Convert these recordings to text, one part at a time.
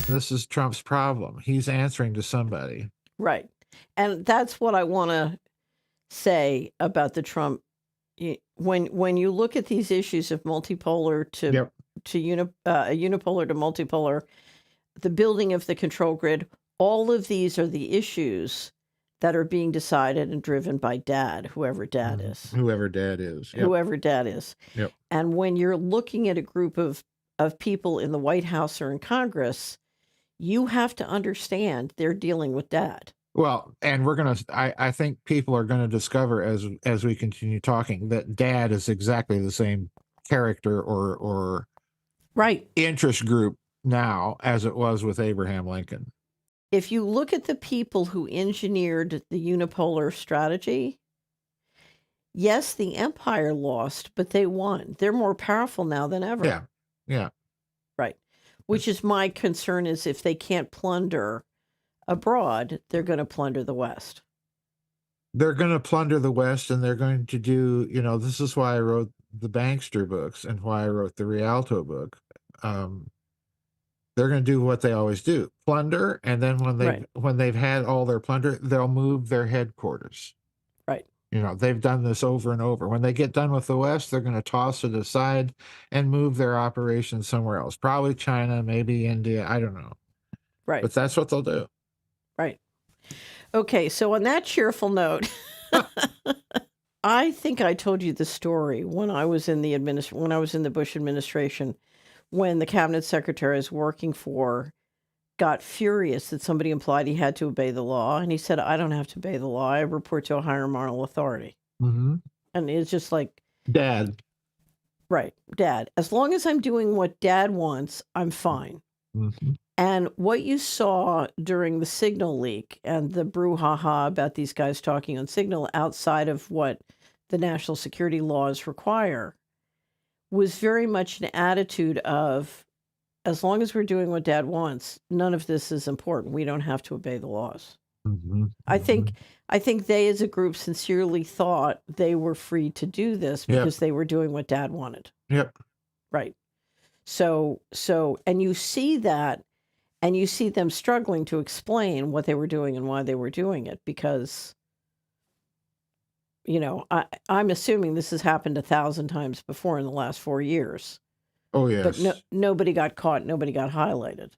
This is Trump's problem. He's answering to somebody. Right. And that's what I want to say about the Trump. When you look at these issues of multipolar to unipolar to multipolar, the building of the control grid, all of these are the issues that are being decided and driven by dad, whoever dad is. Whoever dad is. Whoever dad is. Yep. And when you're looking at a group of people in the White House or in Congress, you have to understand they're dealing with dad. Well, and I think people are going to discover as we continue talking that dad is exactly the same character or right interest group now as it was with Abraham Lincoln. If you look at the people who engineered the unipolar strategy, yes, the empire lost, but they won. They're more powerful now than ever. Yeah. Right. Which is my concern, is if they can't plunder abroad, they're going to plunder the West. They're going to plunder the West, and they're going to do, this is why I wrote the Bankster books and why I wrote the Rialto book. They're going to do what they always do, plunder, and then when they've had all their plunder, they'll move their headquarters. Right. They've done this over and over. When they get done with the West, they're going to toss it aside and move their operations somewhere else, probably China, maybe India, I don't know. Right. But that's what they'll do. Right. Okay, so on that cheerful note, I think I told you the story when I was in the Bush administration, when the cabinet secretary I was working for got furious that somebody implied he had to obey the law, and he said, "I don't have to obey the law. I report to a higher moral authority." Mm-hmm. And it's just like, Dad. Right, Dad. As long as I'm doing what Dad wants, I'm fine. Mm-hmm. And what you saw during the Signal leak and the brouhaha about these guys talking on Signal outside of what the national security laws require was very much an attitude of, as long as we're doing what Dad wants, none of this is important. We don't have to obey the laws. Mm-hmm. I think they as a group sincerely thought they were free to do this because they were doing what Dad wanted. Yep. Right. So, and you see that, and you see them struggling to explain what they were doing and why they were doing it, because, I'm assuming this has happened 1,000 times before in the last 4 years. Oh, yes. But nobody got caught. Nobody got highlighted.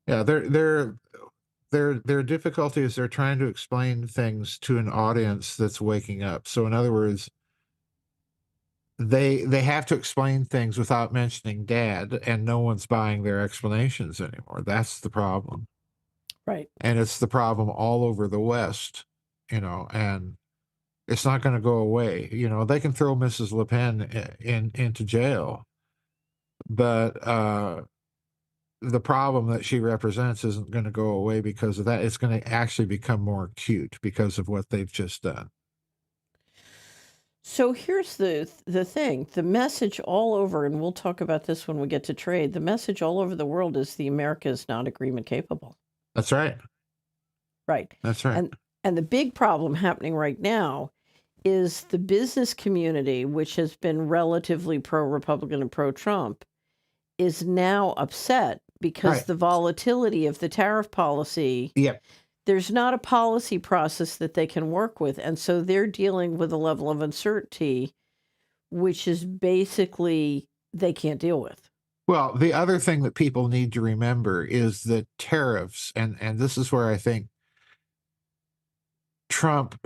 Yeah, their difficulty is they're trying to explain things to an audience that's waking up. So in other words, they have to explain things without mentioning Dad, and no one's buying their explanations anymore. That's the problem. Right. And it's the problem all over the West, and it's not going to go away. They can throw Mrs. Le Pen into jail, but the problem that she represents isn't going to go away because of that. It's going to actually become more acute because of what they've just done. So here's the thing. The message all over, and we'll talk about this when we get to trade, the message all over the world is the America is not agreement capable. That's right. Right. That's right. And the big problem happening right now is the business community, which has been relatively pro-Republican and pro-Trump, is now upset because the volatility of the tariff policy, there's not a policy process that they can work with. And so they're dealing with a level of uncertainty, which is basically they can't deal with. Well, the other thing that people need to remember is that tariffs, and this is where I think Trump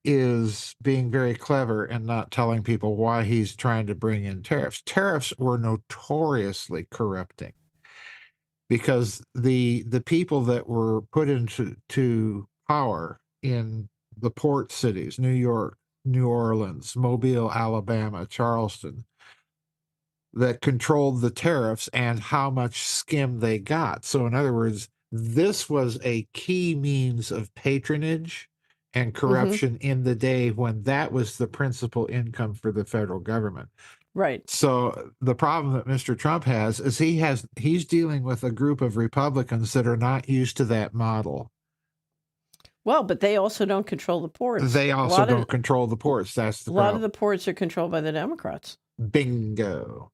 is being very clever and not telling people why he's trying to bring in tariffs. Tariffs were notoriously corrupting because the people that were put into power in the port cities, New York, New Orleans, Mobile, Alabama, Charleston, that controlled the tariffs and how much skim they got. So in other words, this was a key means of patronage and corruption in the day when that was the principal income for the federal government. Right. So the problem that Mr. Trump has is he's dealing with a group of Republicans that are not used to that model. Well, but they also don't control the ports. They also don't control the ports. That's the problem. A lot of the ports are controlled by the Democrats. Bingo.